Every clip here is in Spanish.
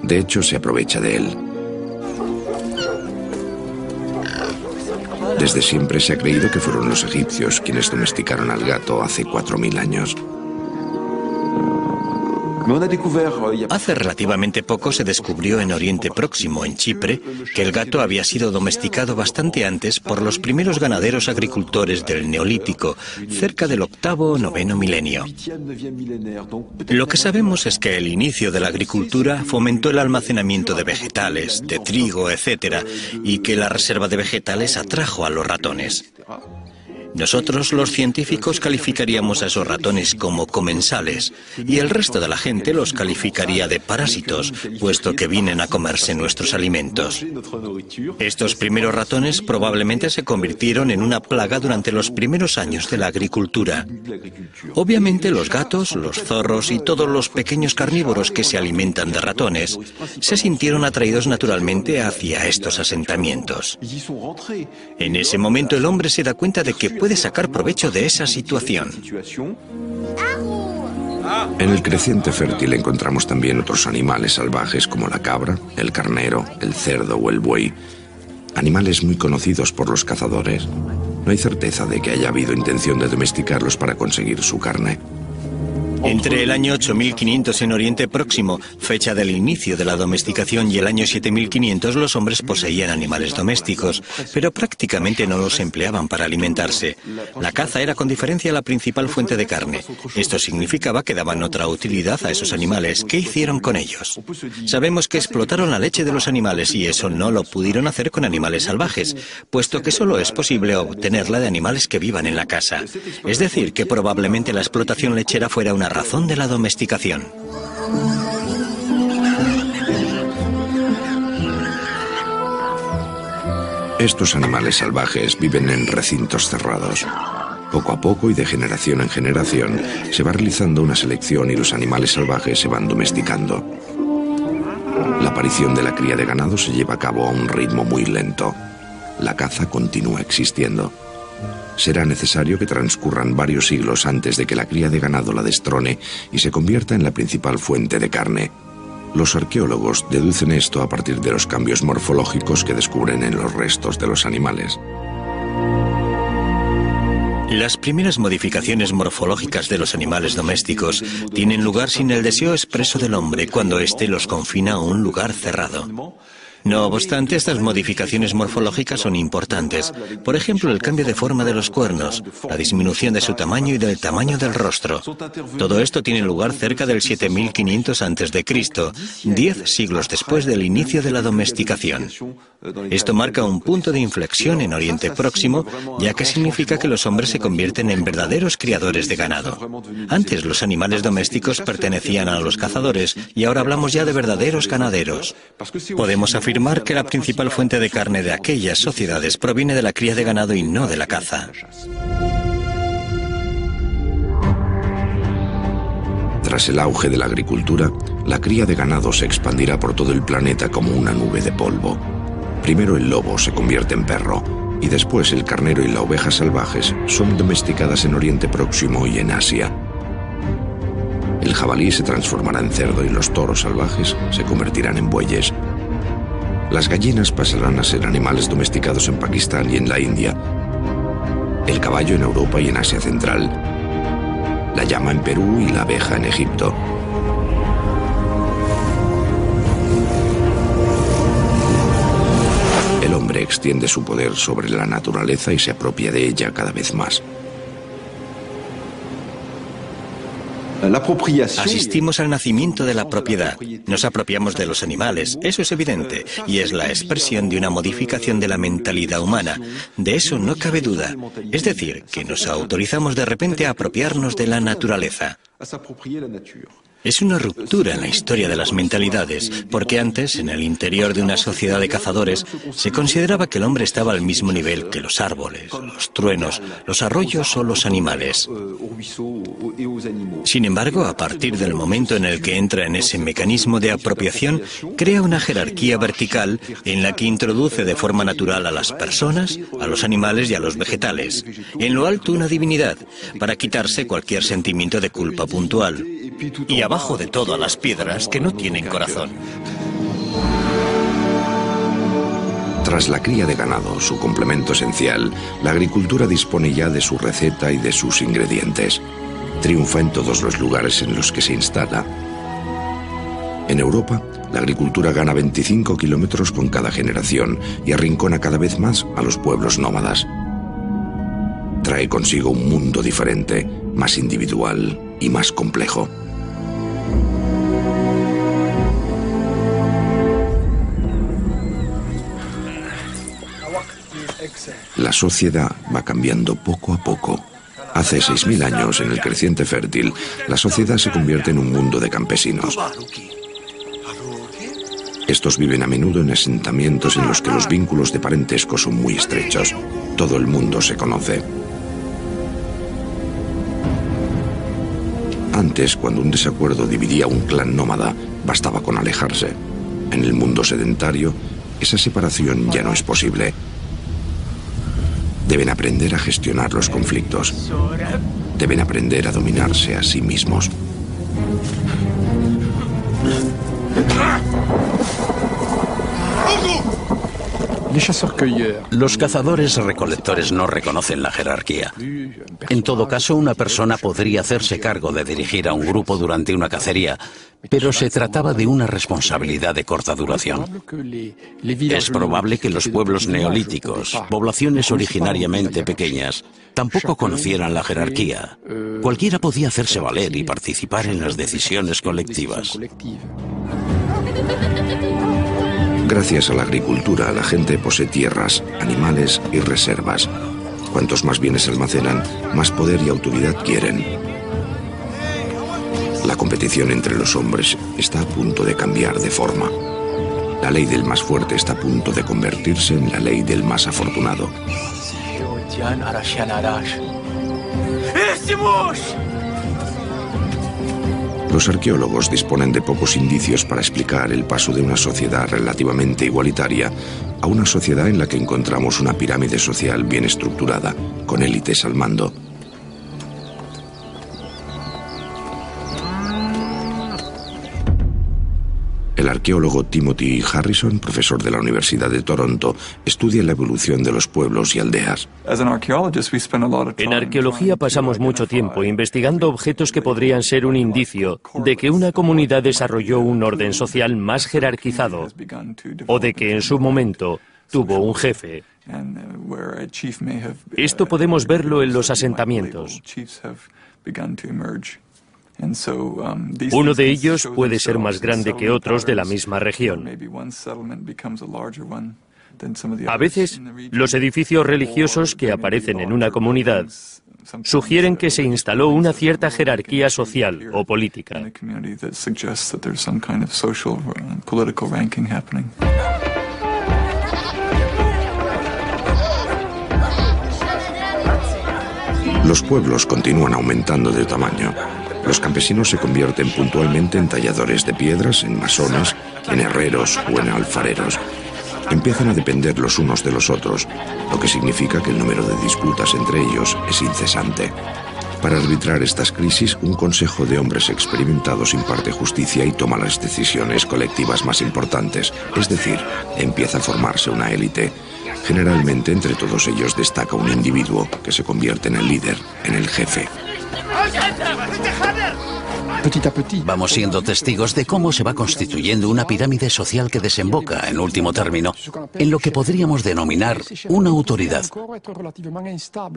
De hecho, se aprovecha de él. Desde siempre se ha creído que fueron los egipcios quienes domesticaron al gato hace 4000 años. Hace relativamente poco se descubrió en Oriente Próximo, en Chipre, que el gato había sido domesticado bastante antes por los primeros ganaderos agricultores del Neolítico, cerca del 8º o 9º milenio. Lo que sabemos es que el inicio de la agricultura fomentó el almacenamiento de vegetales, de trigo, etc., y que la reserva de vegetales atrajo a los ratones. Nosotros, los científicos, calificaríamos a esos ratones como comensales y el resto de la gente los calificaría de parásitos, puesto que vienen a comerse nuestros alimentos. Estos primeros ratones probablemente se convirtieron en una plaga durante los primeros años de la agricultura. Obviamente los gatos, los zorros y todos los pequeños carnívoros que se alimentan de ratones se sintieron atraídos naturalmente hacia estos asentamientos. En ese momento el hombre se da cuenta de que puede sacar provecho de esa situación. En el creciente fértil encontramos también otros animales salvajes como la cabra, el carnero, el cerdo o el buey. Animales muy conocidos por los cazadores. No hay certeza de que haya habido intención de domesticarlos para conseguir su carne. Entre el año 8500 en Oriente Próximo, fecha del inicio de la domesticación, y el año 7500, los hombres poseían animales domésticos, pero prácticamente no los empleaban para alimentarse. La caza era con diferencia la principal fuente de carne. Esto significaba que daban otra utilidad a esos animales. ¿Qué hicieron con ellos? Sabemos que explotaron la leche de los animales y eso no lo pudieron hacer con animales salvajes, puesto que solo es posible obtenerla de animales que vivan en la casa. Es decir, que probablemente la explotación lechera fuera una razón de la domesticación. Estos animales salvajes viven en recintos cerrados. Poco a poco y de generación en generación se va realizando una selección y los animales salvajes se van domesticando. La aparición de la cría de ganado se lleva a cabo a un ritmo muy lento. La caza continúa existiendo. Será necesario que transcurran varios siglos antes de que la cría de ganado la destrone y se convierta en la principal fuente de carne. Los arqueólogos deducen esto a partir de los cambios morfológicos que descubren en los restos de los animales. Las primeras modificaciones morfológicas de los animales domésticos tienen lugar sin el deseo expreso del hombre cuando éste los confina a un lugar cerrado. No obstante, estas modificaciones morfológicas son importantes. Por ejemplo, el cambio de forma de los cuernos, la disminución de su tamaño y del tamaño del rostro. Todo esto tiene lugar cerca del 7500 a.C., 10 siglos después del inicio de la domesticación. Esto marca un punto de inflexión en Oriente Próximo, ya que significa que los hombres se convierten en verdaderos criadores de ganado. Antes los animales domésticos pertenecían a los cazadores y ahora hablamos ya de verdaderos ganaderos. Podemos afirmar que la principal fuente de carne de aquellas sociedades proviene de la cría de ganado y no de la caza. Tras el auge de la agricultura, la cría de ganado se expandirá por todo el planeta como una nube de polvo. Primero el lobo se convierte en perro, y después el carnero y la oveja salvajes son domesticadas en Oriente Próximo y en Asia. El jabalí se transformará en cerdo y los toros salvajes se convertirán en bueyes. Las gallinas pasarán a ser animales domesticados en Pakistán y en la India. El caballo en Europa y en Asia Central. La llama en Perú y la abeja en Egipto. El hombre extiende su poder sobre la naturaleza y se apropia de ella cada vez más. Asistimos al nacimiento de la propiedad. Nos apropiamos de los animales, eso es evidente, y es la expresión de una modificación de la mentalidad humana. De eso no cabe duda. Es decir, que nos autorizamos de repente a apropiarnos de la naturaleza. Es una ruptura en la historia de las mentalidades, porque antes, en el interior de una sociedad de cazadores, se consideraba que el hombre estaba al mismo nivel que los árboles, los truenos, los arroyos o los animales. Sin embargo, a partir del momento en el que entra en ese mecanismo de apropiación, crea una jerarquía vertical en la que introduce de forma natural a las personas, a los animales y a los vegetales. En lo alto una divinidad, para quitarse cualquier sentimiento de culpa puntual. Y abajo de todo a las piedras que no tienen corazón. Tras la cría de ganado, su complemento esencial, la agricultura dispone ya de su receta y de sus ingredientes. Triunfa en todos los lugares en los que se instala. En Europa, la agricultura gana 25 kilómetros con cada generación y arrincona cada vez más a los pueblos nómadas. Trae consigo un mundo diferente, más individual y más complejo. La sociedad va cambiando poco a poco. Hace 6.000 años, en el creciente fértil, la sociedad se convierte en un mundo de campesinos. Estos viven a menudo en asentamientos en los que los vínculos de parentesco son muy estrechos. Todo el mundo se conoce. Antes, cuando un desacuerdo dividía un clan nómada, bastaba con alejarse. En el mundo sedentario, esa separación ya no es posible. Deben aprender a gestionar los conflictos. Deben aprender a dominarse a sí mismos. Los cazadores-recolectores no reconocen la jerarquía. En todo caso, una persona podría hacerse cargo de dirigir a un grupo durante una cacería, pero se trataba de una responsabilidad de corta duración. Es probable que los pueblos neolíticos, poblaciones originariamente pequeñas, tampoco conocieran la jerarquía. Cualquiera podía hacerse valer y participar en las decisiones colectivas. Gracias a la agricultura, la gente posee tierras, animales y reservas. Cuantos más bienes almacenan, más poder y autoridad quieren. La competición entre los hombres está a punto de cambiar de forma. La ley del más fuerte está a punto de convertirse en la ley del más afortunado. Los arqueólogos disponen de pocos indicios para explicar el paso de una sociedad relativamente igualitaria a una sociedad en la que encontramos una pirámide social bien estructurada, con élites al mando. El arqueólogo Timothy Harrison, profesor de la Universidad de Toronto, estudia la evolución de los pueblos y aldeas. En arqueología pasamos mucho tiempo investigando objetos que podrían ser un indicio de que una comunidad desarrolló un orden social más jerarquizado o de que en su momento tuvo un jefe. Esto podemos verlo en los asentamientos. Uno de ellos puede ser más grande que otros de la misma región. A veces, los edificios religiosos que aparecen en una comunidad sugieren que se instaló una cierta jerarquía social o política. Los pueblos continúan aumentando de tamaño. Los campesinos se convierten puntualmente en talladores de piedras, en masones, en herreros o en alfareros. Empiezan a depender los unos de los otros, lo que significa que el número de disputas entre ellos es incesante. Para arbitrar estas crisis, un consejo de hombres experimentados imparte justicia y toma las decisiones colectivas más importantes, es decir, empieza a formarse una élite. Generalmente entre todos ellos destaca un individuo que se convierte en el líder, en el jefe. Vamos siendo testigos de cómo se va constituyendo una pirámide social que desemboca, en último término, en lo que podríamos denominar una autoridad.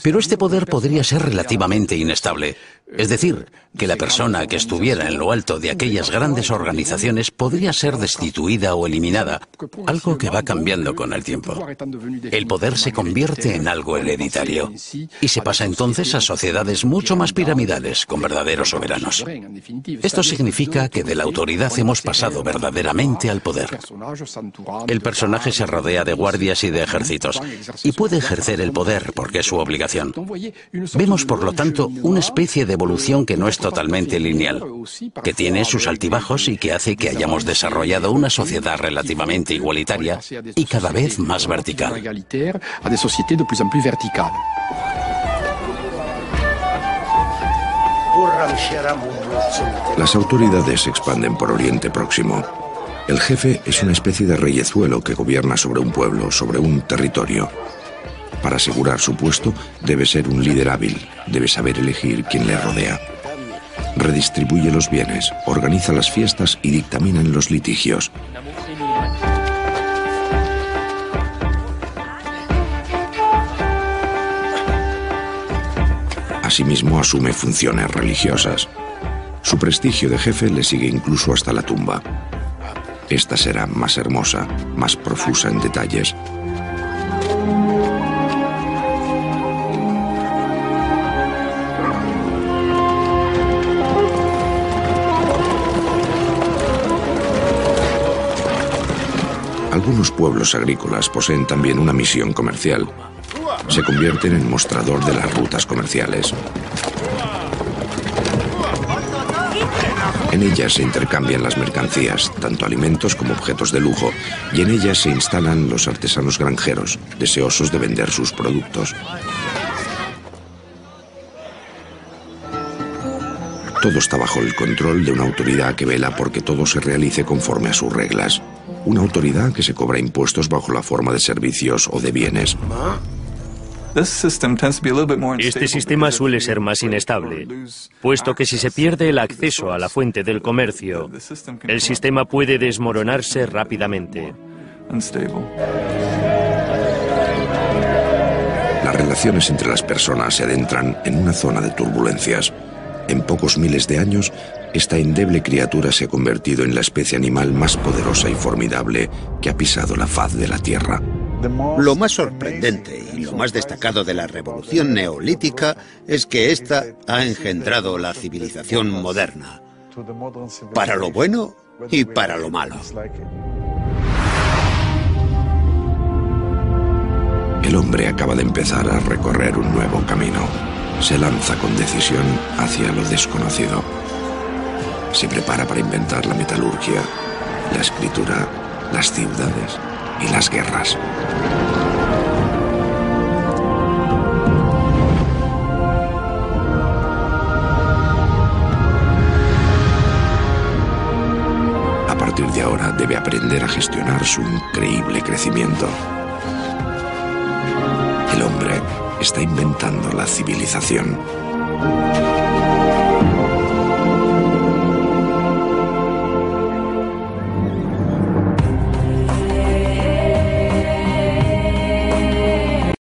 Pero este poder podría ser relativamente inestable. Es decir, que la persona que estuviera en lo alto de aquellas grandes organizaciones podría ser destituida o eliminada, algo que va cambiando con el tiempo. El poder se convierte en algo hereditario y se pasa entonces a sociedades mucho más piramidales, con verdaderos soberanos. Esto significa que de la autoridad hemos pasado verdaderamente al poder. El personaje se rodea de guardias y de ejércitos y puede ejercer el poder porque es su obligación. Vemos, por lo tanto, una especie de evolución que no es totalmente lineal, que tiene sus altibajos y que hace que hayamos desarrollado una sociedad relativamente igualitaria y cada vez más vertical. Las autoridades se expanden por Oriente Próximo. El jefe es una especie de reyezuelo que gobierna sobre un pueblo, sobre un territorio. Para asegurar su puesto, debe ser un líder hábil, debe saber elegir quién le rodea. Redistribuye los bienes, organiza las fiestas y dictamina en los litigios. Asimismo, asume funciones religiosas. Su prestigio de jefe le sigue incluso hasta la tumba. Esta será más hermosa, más profusa en detalles. Algunos pueblos agrícolas poseen también una misión comercial. Se convierten en mostrador de las rutas comerciales. En ellas se intercambian las mercancías, tanto alimentos como objetos de lujo, y en ellas se instalan los artesanos granjeros, deseosos de vender sus productos. Todo está bajo el control de una autoridad que vela porque todo se realice conforme a sus reglas. Una autoridad que se cobra impuestos bajo la forma de servicios o de bienes. Este sistema suele ser más inestable, puesto que si se pierde el acceso a la fuente del comercio, el sistema puede desmoronarse rápidamente. Las relaciones entre las personas se adentran en una zona de turbulencias. En pocos miles de años, esta endeble criatura se ha convertido en la especie animal más poderosa y formidable que ha pisado la faz de la Tierra. Lo más sorprendente y lo más destacado de la revolución neolítica es que ésta ha engendrado la civilización moderna, para lo bueno y para lo malo. El hombre acaba de empezar a recorrer un nuevo camino. Se lanza con decisión hacia lo desconocido. Se prepara para inventar la metalurgia, la escritura, las ciudades y las guerras. A partir de ahora debe aprender a gestionar su increíble crecimiento. El hombre está inventando la civilización.